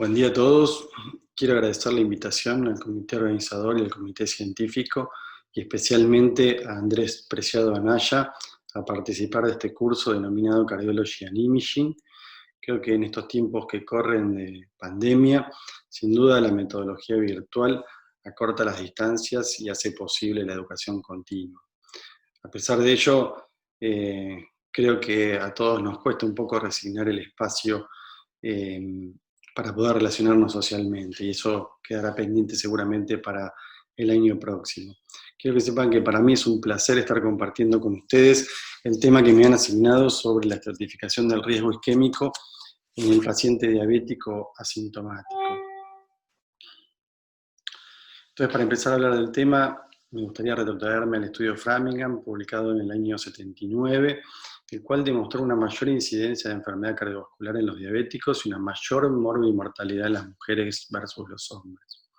Buen día a todos. Quiero agradecer la invitación al comité organizador y al comité científico, y especialmente a Andrés Preciado Anaya, a participar de este curso denominado Cardiology and Imaging. Creo que en estos tiempos que corren de pandemia, sin duda la metodología virtual acorta las distancias y hace posible la educación continua. A pesar de ello, creo que a todos nos cuesta un poco resignar el espacio eh, para poder relacionarnos socialmente, y eso quedará pendiente seguramente para el año próximo. Quiero que sepan que para mí es un placer estar compartiendo con ustedes el tema que me han asignado sobre la estratificación del riesgo isquémico en el paciente diabético asintomático. Entonces, para empezar a hablar del tema, me gustaría retrotraerme al estudio Framingham, publicado en el año 79, el cual demostró una mayor incidencia de enfermedad cardiovascular en los diabéticos y una mayor morbimortalidad en las mujeres versus los hombres.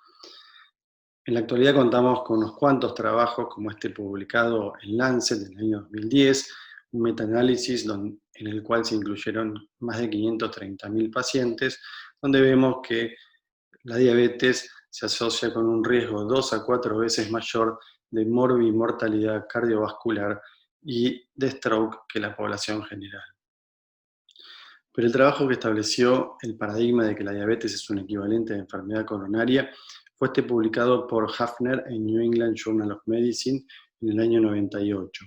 En la actualidad contamos con unos cuantos trabajos como este publicado en Lancet en el año 2010, un metaanálisis en el cual se incluyeron más de 530.000 pacientes, donde vemos que la diabetes se asocia con un riesgo 2 a 4 veces mayor de morbimortalidad cardiovascular y de stroke que la población general. Pero el trabajo que estableció el paradigma de que la diabetes es un equivalente de enfermedad coronaria fue publicado por Hafner en New England Journal of Medicine en el año 98.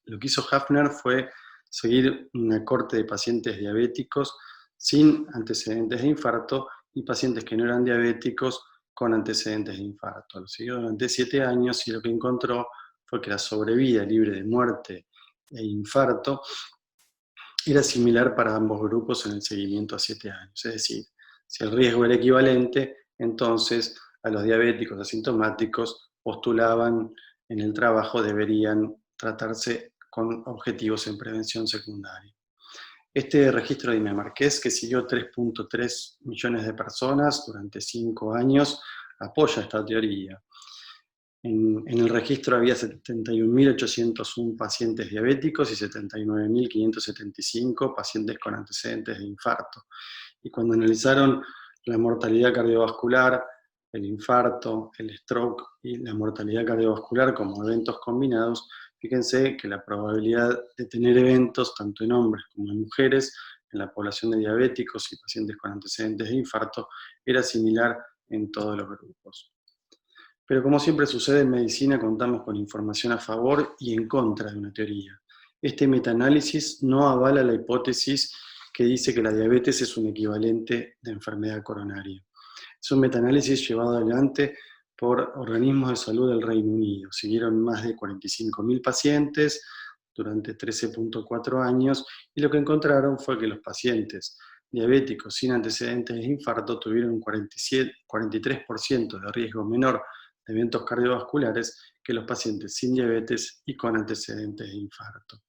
Lo que hizo Hafner fue seguir una corte de pacientes diabéticos sin antecedentes de infarto y pacientes que no eran diabéticos con antecedentes de infarto. Lo siguió durante 7 años y lo que encontró fue que la sobrevida libre de muerte e infarto era similar para ambos grupos en el seguimiento a 7 años. Es decir, si el riesgo era equivalente, entonces a los diabéticos asintomáticos postulaban en el trabajo deberían tratarse con objetivos en prevención secundaria. Este registro dinamarqués, que siguió 3.3 millones de personas durante 5 años, apoya esta teoría. En el registro había 71.801 pacientes diabéticos y 79.575 pacientes con antecedentes de infarto. Y cuando analizaron la mortalidad cardiovascular, el infarto, el stroke y la mortalidad cardiovascular como eventos combinados, fíjense que la probabilidad de tener eventos tanto en hombres como en mujeres en la población de diabéticos y pacientes con antecedentes de infarto era similar en todos los grupos. Pero como siempre sucede en medicina, contamos con información a favor y en contra de una teoría. Este metaanálisis no avala la hipótesis que dice que la diabetes es un equivalente de enfermedad coronaria. Es un metaanálisis llevado adelante por organismos de salud del Reino Unido. Siguieron más de 45.000 pacientes durante 13.4 años y lo que encontraron fue que los pacientes diabéticos sin antecedentes de infarto tuvieron un 43% de riesgo menor de eventos cardiovasculares que los pacientes sin diabetes y con antecedentes de infarto.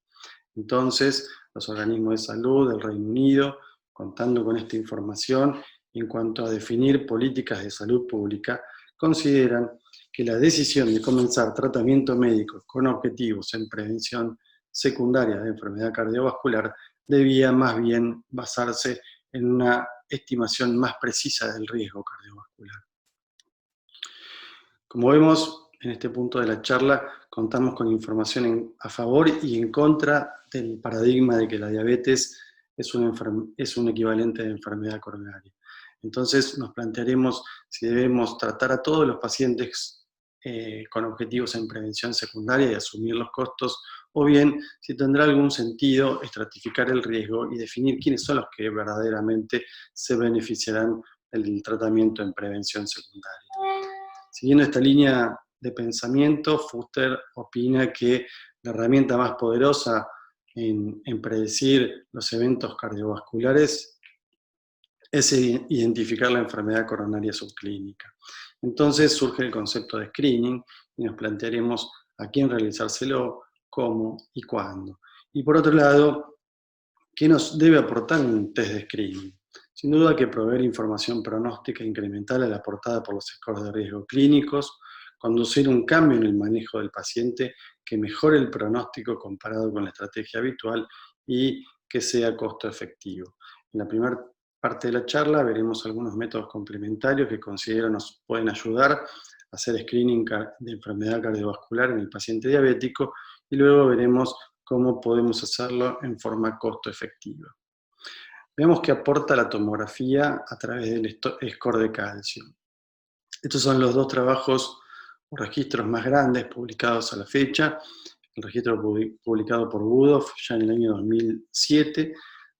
Entonces, los organismos de salud del Reino Unido, contando con esta información, en cuanto a definir políticas de salud pública, consideran que la decisión de comenzar tratamiento médico con objetivos en prevención secundaria de enfermedad cardiovascular debía más bien basarse en una estimación más precisa del riesgo cardiovascular. Como vemos, en este punto de la charla contamos con información a favor y en contra del paradigma de que la diabetes es un equivalente de enfermedad coronaria. Entonces nos plantearemos si debemos tratar a todos los pacientes con objetivos en prevención secundaria y asumir los costos, o bien si tendrá algún sentido estratificar el riesgo y definir quiénes son los que verdaderamente se beneficiarán del tratamiento en prevención secundaria. Siguiendo esta línea de pensamiento, Fuster opina que la herramienta más poderosa en predecir los eventos cardiovasculares es identificar la enfermedad coronaria subclínica. Entonces surge el concepto de screening y nos plantearemos a quién realizárselo, cómo y cuándo. Y por otro lado, ¿qué nos debe aportar un test de screening? Sin duda que proveer información pronóstica incremental a la aportada por los scores de riesgo clínicos, conducir un cambio en el manejo del paciente que mejore el pronóstico comparado con la estrategia habitual y que sea costo efectivo. En la primera parte de la charla veremos algunos métodos complementarios que considero nos pueden ayudar a hacer screening de enfermedad cardiovascular en el paciente diabético y luego veremos cómo podemos hacerlo en forma costo efectiva. Veamos qué aporta la tomografía a través del score de calcio. Estos son los dos trabajos o registros más grandes publicados a la fecha. El registro publicado por Budow ya en el año 2007,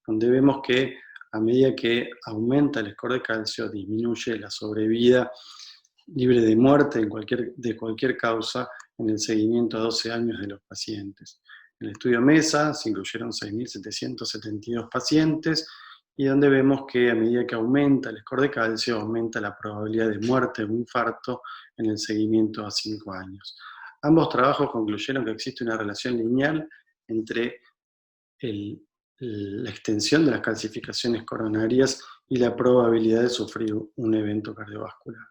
donde vemos que a medida que aumenta el score de calcio, disminuye la sobrevida libre de muerte de cualquier causa en el seguimiento a 12 años de los pacientes. En el estudio MESA se incluyeron 6.772 pacientes y donde vemos que a medida que aumenta el score de calcio, aumenta la probabilidad de muerte de un infarto en el seguimiento a 5 años. Ambos trabajos concluyeron que existe una relación lineal entre la extensión de las calcificaciones coronarias y la probabilidad de sufrir un evento cardiovascular.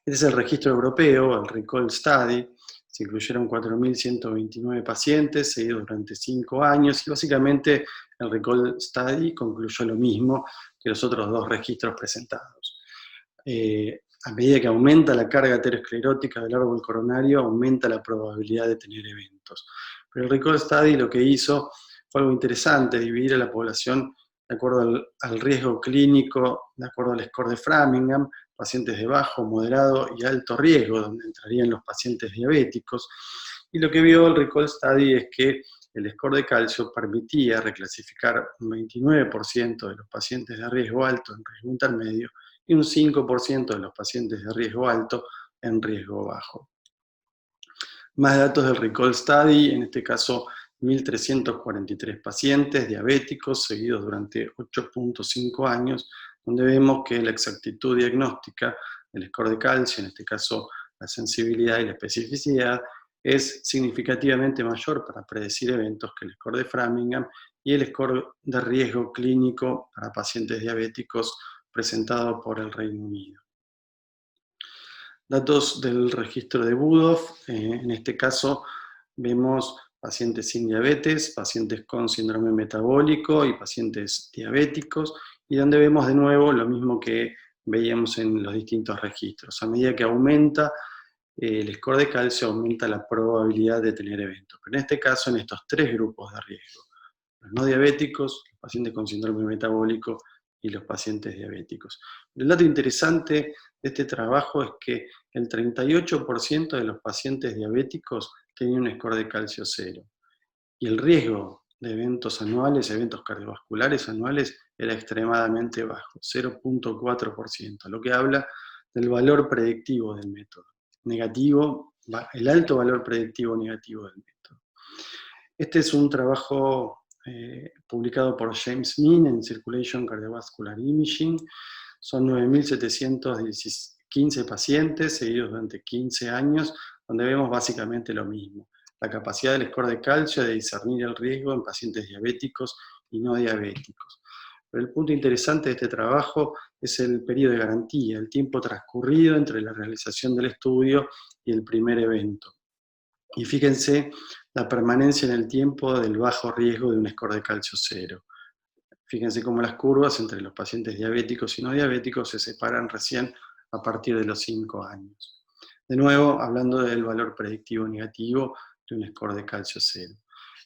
Este es el registro europeo, el RECOL Study. Se incluyeron 4.129 pacientes seguidos durante 5 años y básicamente el RECOL Study concluyó lo mismo que los otros dos registros presentados. A medida que aumenta la carga aterosclerótica del árbol coronario, aumenta la probabilidad de tener eventos. Pero el RECOL Study lo que hizo fue algo interesante, dividir a la población de acuerdo al riesgo clínico, de acuerdo al score de Framingham, pacientes de bajo, moderado y alto riesgo, donde entrarían los pacientes diabéticos. Y lo que vio el RECOL Study es que el score de calcio permitía reclasificar un 29% de los pacientes de riesgo alto en riesgo intermedio y un 5% de los pacientes de riesgo alto en riesgo bajo. Más datos del RECOL Study, en este caso 1.343 pacientes diabéticos seguidos durante 8.5 años, donde vemos que la exactitud diagnóstica del score de calcio, en este caso la sensibilidad y la especificidad, es significativamente mayor para predecir eventos que el score de Framingham y el score de riesgo clínico para pacientes diabéticos presentado por el Reino Unido. Datos del registro de Budow, en este caso vemos pacientes sin diabetes, pacientes con síndrome metabólico y pacientes diabéticos, y donde vemos de nuevo lo mismo que veíamos en los distintos registros. A medida que aumenta el score de calcio, aumenta la probabilidad de tener eventos. Pero en este caso, en estos 3 grupos de riesgo: los no diabéticos, los pacientes con síndrome metabólico y los pacientes diabéticos. El dato interesante de este trabajo es que el 38% de los pacientes diabéticos tenían un score de calcio 0. Y el riesgo de eventos anuales, eventos cardiovasculares anuales, era extremadamente bajo, 0.4%, lo que habla del valor predictivo del método. Negativo, el alto valor predictivo negativo del método. Este es un trabajo publicado por James Min en Circulation Cardiovascular Imaging. Son 9.715 pacientes seguidos durante 15 años, donde vemos básicamente lo mismo: la capacidad del score de calcio de discernir el riesgo en pacientes diabéticos y no diabéticos. Pero el punto interesante de este trabajo es el periodo de garantía, el tiempo transcurrido entre la realización del estudio y el primer evento. Y fíjense la permanencia en el tiempo del bajo riesgo de un score de calcio 0. Fíjense cómo las curvas entre los pacientes diabéticos y no diabéticos se separan recién a partir de los 5 años. De nuevo, hablando del valor predictivo negativo de un score de calcio 0.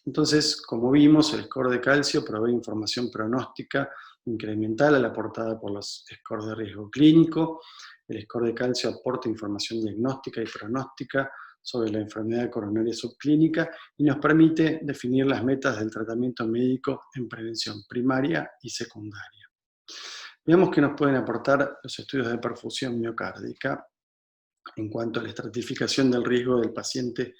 Entonces, como vimos, el score de calcio provee información pronóstica incremental a la aportada por los scores de riesgo clínico. El score de calcio aporta información diagnóstica y pronóstica sobre la enfermedad coronaria subclínica y nos permite definir las metas del tratamiento médico en prevención primaria y secundaria. Veamos qué nos pueden aportar los estudios de perfusión miocárdica en cuanto a la estratificación del riesgo del paciente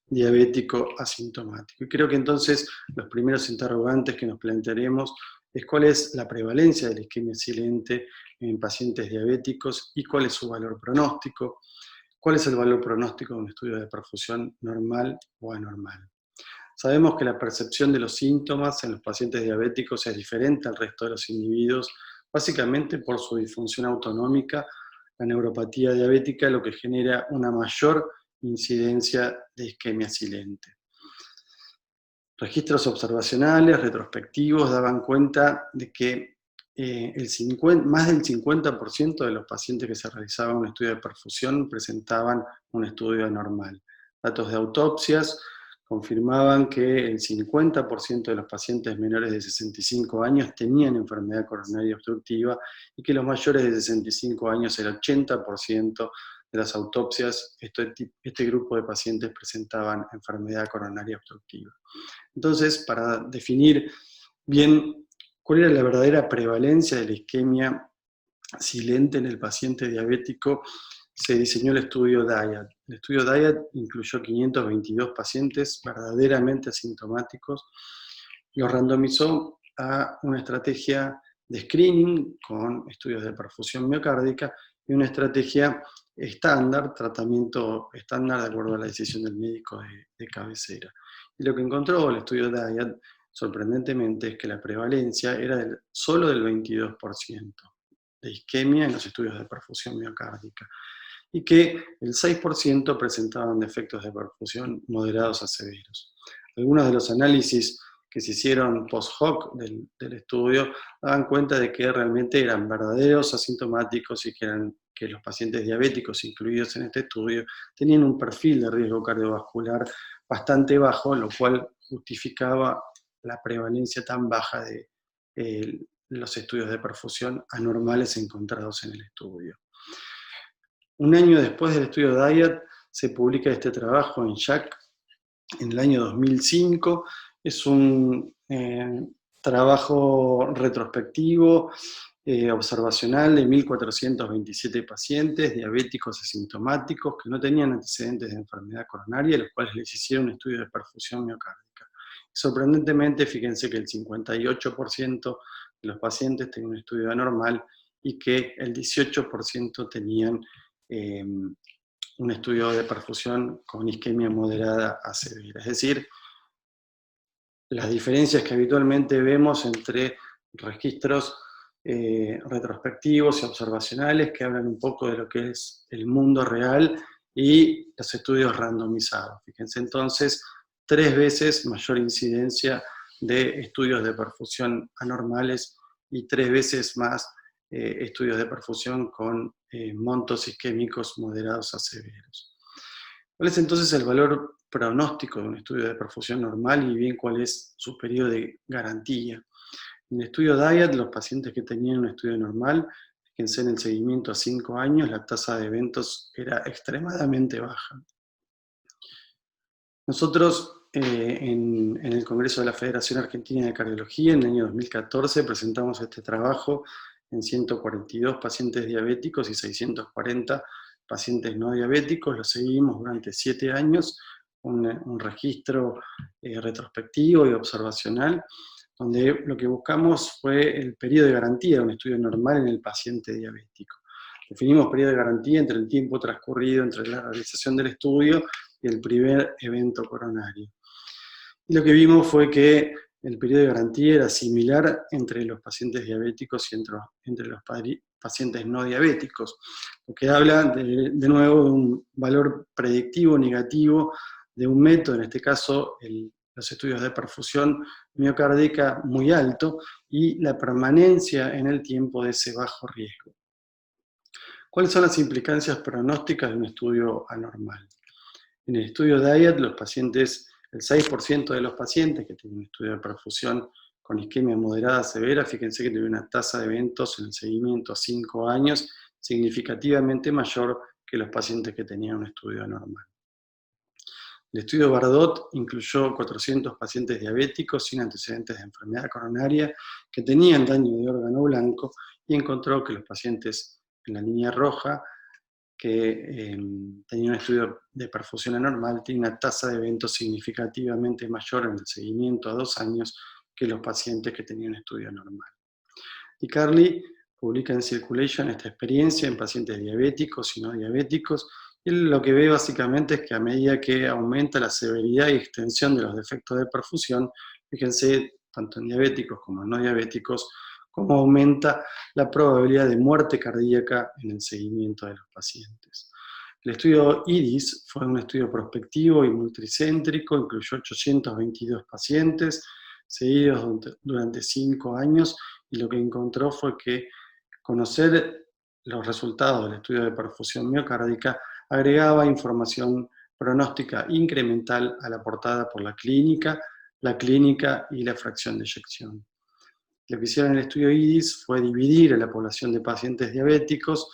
diabético asintomático. Y creo que entonces los primeros interrogantes que nos plantearemos es cuál es la prevalencia de la isquemia silente en pacientes diabéticos y cuál es su valor pronóstico. ¿Cuál es el valor pronóstico de un estudio de perfusión normal o anormal? Sabemos que la percepción de los síntomas en los pacientes diabéticos es diferente al resto de los individuos, básicamente por su disfunción autonómica, la neuropatía diabética, lo que genera una mayor incidencia de isquemia silente. Registros observacionales, retrospectivos, daban cuenta de que más del 50% de los pacientes que se realizaban un estudio de perfusión presentaban un estudio anormal. Datos de autopsias confirmaban que el 50% de los pacientes menores de 65 años tenían enfermedad coronaria obstructiva y que los mayores de 65 años, el 80% de las autopsias, este grupo de pacientes presentaban enfermedad coronaria obstructiva. Entonces, para definir bien cuál era la verdadera prevalencia de la isquemia silente en el paciente diabético, se diseñó el estudio DIAD. El estudio DIAD incluyó 522 pacientes verdaderamente asintomáticos, los randomizó a una estrategia de screening con estudios de perfusión miocárdica y una estrategia estándar, tratamiento estándar de acuerdo a la decisión del médico de cabecera. Y lo que encontró el estudio DIAD, sorprendentemente, es que la prevalencia era solo del 22% de isquemia en los estudios de perfusión miocárdica y que el 6% presentaban defectos de perfusión moderados a severos. Algunos de los análisis que se hicieron post-hoc del estudio daban cuenta de que realmente eran verdaderos asintomáticos y que los pacientes diabéticos incluidos en este estudio tenían un perfil de riesgo cardiovascular bastante bajo, lo cual justificaba la prevalencia tan baja de los estudios de perfusión anormales encontrados en el estudio. Un año después del estudio DIAD se publica este trabajo en JACC en el año 2005. Es un trabajo retrospectivo, observacional de 1.427 pacientes diabéticos asintomáticos que no tenían antecedentes de enfermedad coronaria, a los cuales les hicieron un estudio de perfusión miocárdica. Sorprendentemente, fíjense que el 58% de los pacientes tenían un estudio anormal y que el 18% tenían un estudio de perfusión con isquemia moderada a severa. Es decir, las diferencias que habitualmente vemos entre registros retrospectivos y observacionales que hablan un poco de lo que es el mundo real y los estudios randomizados. Fíjense entonces, 3 veces mayor incidencia de estudios de perfusión anormales y 3 veces más estudios de perfusión con montos isquémicos moderados a severos. ¿Cuál es entonces el valor pronóstico de un estudio de perfusión normal y bien cuál es su periodo de garantía? En el estudio DIAD, los pacientes que tenían un estudio normal, fíjense en el seguimiento a 5 años, la tasa de eventos era extremadamente baja. Nosotros en el Congreso de la Federación Argentina de Cardiología, en el año 2014, presentamos este trabajo en 142 pacientes diabéticos y 640 pacientes no diabéticos. Lo seguimos durante 7 años, un registro retrospectivo y observacional, donde lo que buscamos fue el periodo de garantía de un estudio normal en el paciente diabético. Definimos periodo de garantía entre el tiempo transcurrido entre la realización del estudio y el primer evento coronario. Y lo que vimos fue que el periodo de garantía era similar entre los pacientes diabéticos y entre los pacientes no diabéticos, lo que habla de nuevo de un valor predictivo negativo de un método, en este caso los estudios de perfusión miocárdica muy alto y la permanencia en el tiempo de ese bajo riesgo. ¿Cuáles son las implicancias pronósticas de un estudio anormal? En el estudio DIAD, el 6% de los pacientes que tienen un estudio de perfusión con isquemia moderada severa, fíjense que tiene una tasa de eventos en el seguimiento a 5 años significativamente mayor que los pacientes que tenían un estudio anormal. El estudio Bardot incluyó 400 pacientes diabéticos sin antecedentes de enfermedad coronaria que tenían daño de órgano blanco y encontró que los pacientes en la línea roja que tenían un estudio de perfusión anormal tienen una tasa de eventos significativamente mayor en el seguimiento a 2 años que los pacientes que tenían un estudio normal. Y Carly publica en Circulation esta experiencia en pacientes diabéticos y no diabéticos, y lo que ve básicamente es que a medida que aumenta la severidad y extensión de los defectos de perfusión, fíjense, tanto en diabéticos como en no diabéticos, cómo aumenta la probabilidad de muerte cardíaca en el seguimiento de los pacientes. El estudio IRIS fue un estudio prospectivo y multicéntrico, incluyó 822 pacientes, seguidos durante 5 años, y lo que encontró fue que conocer los resultados del estudio de perfusión miocárdica agregaba información pronóstica incremental a la aportada por la clínica y la fracción de eyección. Lo que hicieron en el estudio IDIS fue dividir a la población de pacientes diabéticos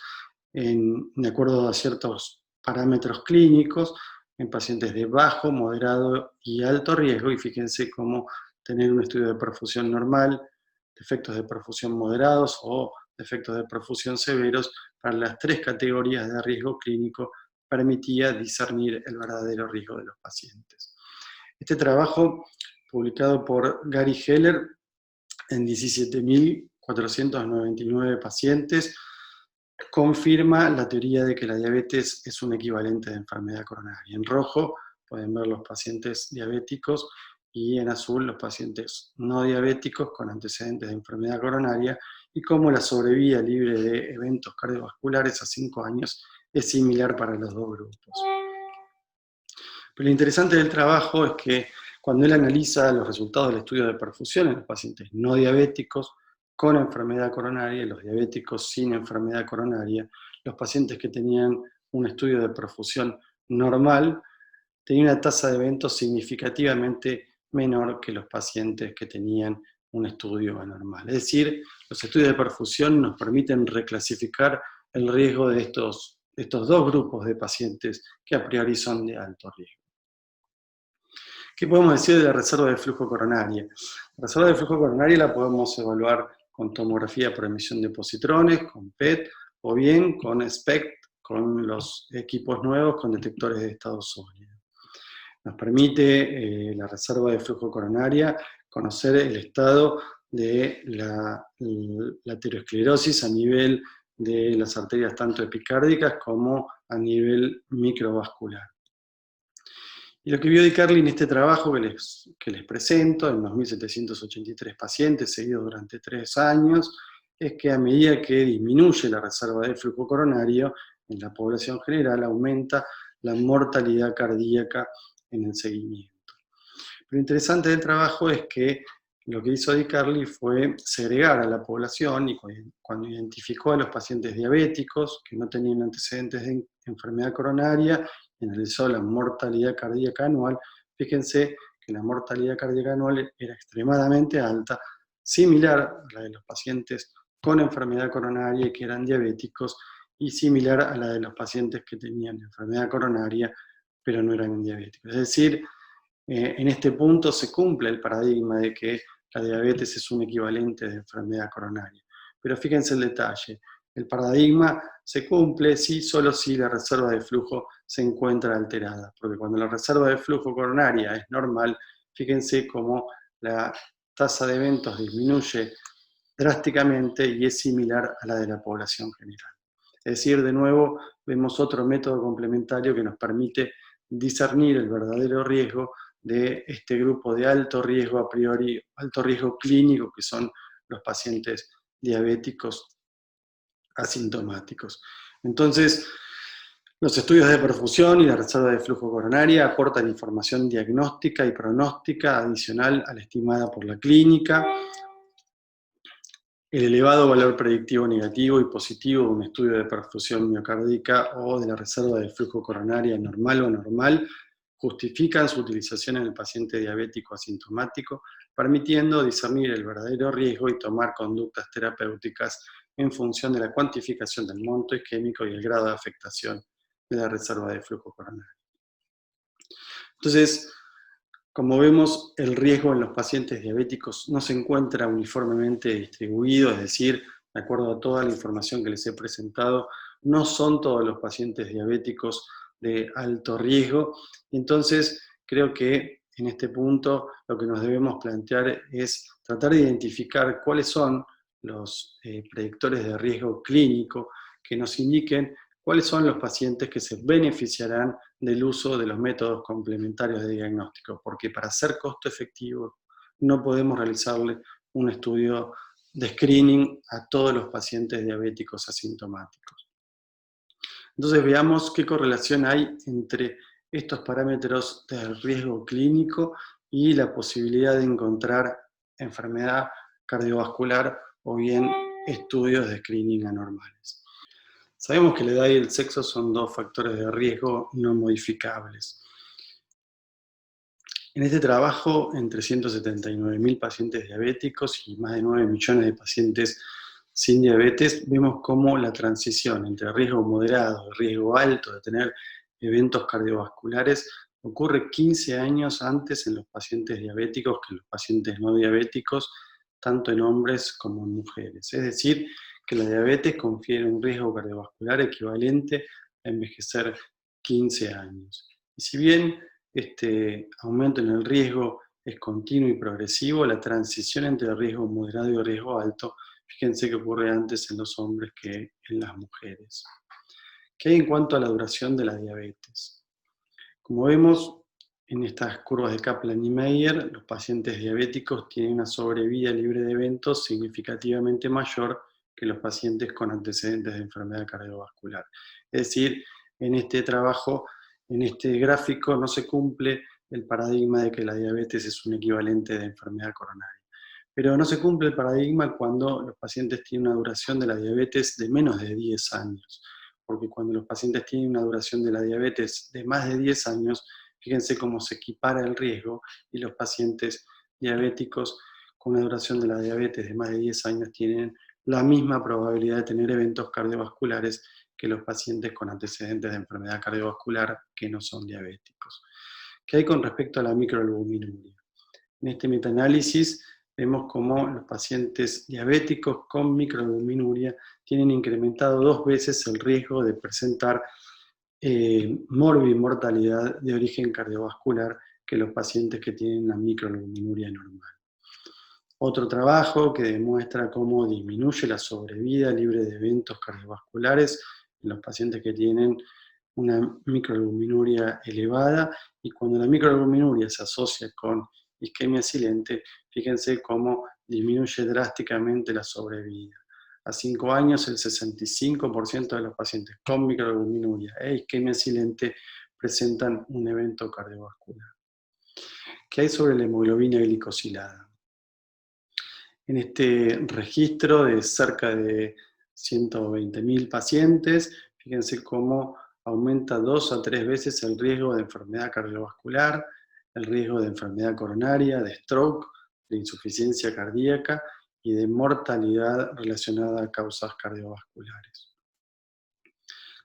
de acuerdo a ciertos parámetros clínicos, en pacientes de bajo, moderado y alto riesgo, y fíjense cómo tener un estudio de perfusión normal, defectos de perfusión moderados o defectos de perfusión severos para las tres categorías de riesgo clínico permitía discernir el verdadero riesgo de los pacientes. Este trabajo, publicado por Gary Heller en 17.499 pacientes, confirma la teoría de que la diabetes es un equivalente de enfermedad coronaria. En rojo pueden ver los pacientes diabéticos y en azul los pacientes no diabéticos con antecedentes de enfermedad coronaria y cómo la sobrevida libre de eventos cardiovasculares a 5 años es similar para los dos grupos. Pero lo interesante del trabajo es que cuando él analiza los resultados del estudio de perfusión en los pacientes no diabéticos con enfermedad coronaria y los diabéticos sin enfermedad coronaria, los pacientes que tenían un estudio de perfusión normal tenían una tasa de eventos significativamente menor que los pacientes que tenían un estudio anormal. Es decir, los estudios de perfusión nos permiten reclasificar el riesgo de estos dos grupos de pacientes que a priori son de alto riesgo. ¿Qué podemos decir de la reserva de flujo coronaria? La reserva de flujo coronaria la podemos evaluar con tomografía por emisión de positrones, con PET, o bien con SPECT, con los equipos nuevos con detectores de estado sólido. Nos permite la reserva de flujo coronaria conocer el estado de la aterosclerosis a nivel de las arterias tanto epicárdicas como a nivel microvascular. Y lo que vio Di Carli en este trabajo que les presento, en 2.783 pacientes seguidos durante 3 años, es que a medida que disminuye la reserva de flujo coronario, en la población general aumenta la mortalidad cardíaca en el seguimiento. Lo interesante del trabajo es que lo que hizo Di Carli fue segregar a la población y cuando identificó a los pacientes diabéticos que no tenían antecedentes de enfermedad coronaria, analizó la mortalidad cardíaca anual, fíjense que la mortalidad cardíaca anual era extremadamente alta, similar a la de los pacientes con enfermedad coronaria y que eran diabéticos, y similar a la de los pacientes que tenían enfermedad coronaria pero no eran diabéticos. Es decir, en este punto se cumple el paradigma de que la diabetes es un equivalente de enfermedad coronaria. Pero fíjense el detalle, el paradigma se cumple solo si la reserva de flujo se encuentra alterada, porque cuando la reserva de flujo coronaria es normal, fíjense cómo la tasa de eventos disminuye drásticamente y es similar a la de la población general. Es decir, de nuevo, vemos otro método complementario que nos permite discernir el verdadero riesgo de este grupo de alto riesgo a priori, alto riesgo clínico, que son los pacientes diabéticos asintomáticos. Entonces, los estudios de perfusión y la reserva de flujo coronaria aportan información diagnóstica y pronóstica adicional a la estimada por la clínica. El elevado valor predictivo negativo y positivo de un estudio de perfusión miocárdica o de la reserva de flujo coronaria normal o anormal justifican su utilización en el paciente diabético asintomático, permitiendo discernir el verdadero riesgo y tomar conductas terapéuticas en función de la cuantificación del monto isquémico y el grado de afectación de la reserva de flujo coronario. Entonces, como vemos, el riesgo en los pacientes diabéticos no se encuentra uniformemente distribuido, es decir, de acuerdo a toda la información que les he presentado, no son todos los pacientes diabéticos de alto riesgo. Entonces, creo que en este punto lo que nos debemos plantear es tratar de identificar cuáles son los predictores de riesgo clínico que nos indiquen cuáles son los pacientes que se beneficiarán del uso de los métodos complementarios de diagnóstico, porque para ser costo efectivo no podemos realizarle un estudio de screening a todos los pacientes diabéticos asintomáticos. Entonces veamos qué correlación hay entre estos parámetros del riesgo clínico y la posibilidad de encontrar enfermedad cardiovascular o bien estudios de screening anormales. Sabemos que la edad y el sexo son dos factores de riesgo no modificables. En este trabajo, entre 179.000 pacientes diabéticos y más de 9 millones de pacientes sin diabetes, vemos cómo la transición entre riesgo moderado y riesgo alto de tener eventos cardiovasculares ocurre 15 años antes en los pacientes diabéticos que en los pacientes no diabéticos, tanto en hombres como en mujeres. Es decir, que la diabetes confiere un riesgo cardiovascular equivalente a envejecer 15 años. Y si bien este aumento en el riesgo es continuo y progresivo, la transición entre el riesgo moderado y el riesgo alto, fíjense que ocurre antes en los hombres que en las mujeres. ¿Qué hay en cuanto a la duración de la diabetes? Como vemos en estas curvas de Kaplan y Meier, los pacientes diabéticos tienen una sobrevida libre de eventos significativamente mayor que los pacientes con antecedentes de enfermedad cardiovascular. Es decir, en este trabajo, en este gráfico, no se cumple el paradigma de que la diabetes es un equivalente de enfermedad coronaria. Pero no se cumple el paradigma cuando los pacientes tienen una duración de la diabetes de menos de 10 años, porque cuando los pacientes tienen una duración de la diabetes de más de 10 años, fíjense cómo se equipara el riesgo y los pacientes diabéticos con una duración de la diabetes de más de 10 años tienen la misma probabilidad de tener eventos cardiovasculares que los pacientes con antecedentes de enfermedad cardiovascular que no son diabéticos. ¿Qué hay con respecto a la microalbuminuria? En este metanálisis vemos cómo los pacientes diabéticos con microalbuminuria tienen incrementado 2 veces el riesgo de presentar morbimortalidad de origen cardiovascular que los pacientes que tienen una microalbuminuria normal. Otro trabajo que demuestra cómo disminuye la sobrevida libre de eventos cardiovasculares en los pacientes que tienen una microalbuminuria elevada, y cuando la microalbuminuria se asocia con isquemia silente, fíjense cómo disminuye drásticamente la sobrevida. A 5 años, el 65% de los pacientes con microalbuminuria e isquemia silente presentan un evento cardiovascular. ¿Qué hay sobre la hemoglobina glicosilada? En este registro de cerca de 120.000 pacientes, fíjense cómo aumenta 2 a 3 veces el riesgo de enfermedad cardiovascular, el riesgo de enfermedad coronaria, de stroke, de insuficiencia cardíaca y de mortalidad relacionada a causas cardiovasculares.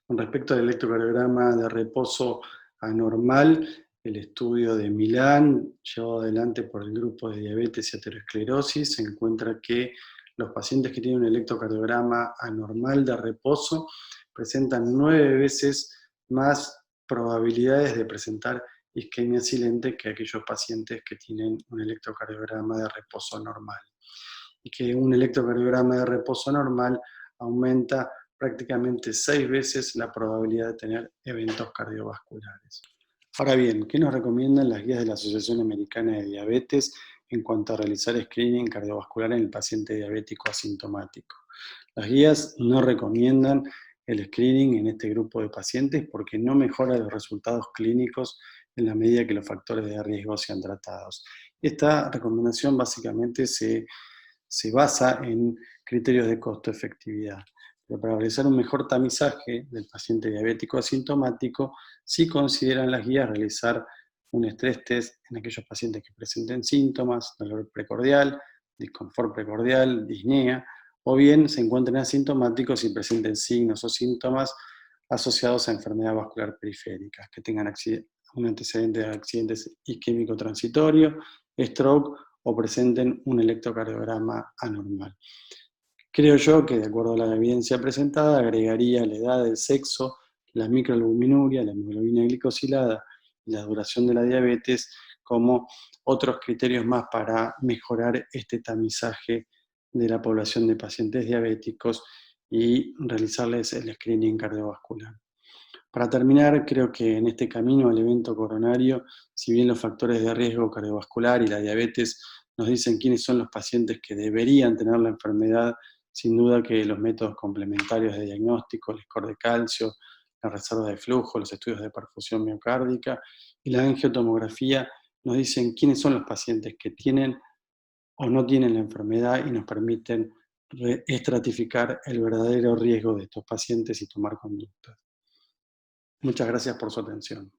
Con respecto al electrocardiograma de reposo anormal, el estudio de Milán, llevado adelante por el grupo de diabetes y aterosclerosis, se encuentra que los pacientes que tienen un electrocardiograma anormal de reposo presentan 9 veces más probabilidades de presentar isquemia silente que aquellos pacientes que tienen un electrocardiograma de reposo normal. Y que un electrocardiograma de reposo normal aumenta prácticamente 6 veces la probabilidad de tener eventos cardiovasculares. Ahora bien, ¿qué nos recomiendan las guías de la Asociación Americana de Diabetes en cuanto a realizar screening cardiovascular en el paciente diabético asintomático? Las guías no recomiendan el screening en este grupo de pacientes porque no mejora los resultados clínicos en la medida que los factores de riesgo sean tratados. Esta recomendación básicamente se basa en criterios de costo-efectividad. Pero para realizar un mejor tamizaje del paciente diabético asintomático, sí consideran las guías realizar un estrés test en aquellos pacientes que presenten síntomas, dolor precordial, disconfort precordial, disnea, o bien se encuentren asintomáticos y presenten signos o síntomas asociados a enfermedad vascular periférica, que tengan un antecedente de accidentes isquémico transitorio, stroke o presenten un electrocardiograma anormal. Creo yo que, de acuerdo a la evidencia presentada, agregaría la edad, el sexo, la microalbuminuria, la hemoglobina glicosilada y la duración de la diabetes como otros criterios más para mejorar este tamizaje de la población de pacientes diabéticos y realizarles el screening cardiovascular. Para terminar, creo que en este camino al evento coronario, si bien los factores de riesgo cardiovascular y la diabetes nos dicen quiénes son los pacientes que deberían tener la enfermedad, sin duda que los métodos complementarios de diagnóstico, el score de calcio, la reserva de flujo, los estudios de perfusión miocárdica y la angiotomografía nos dicen quiénes son los pacientes que tienen o no tienen la enfermedad y nos permiten estratificar el verdadero riesgo de estos pacientes y tomar conductas. Muchas gracias por su atención.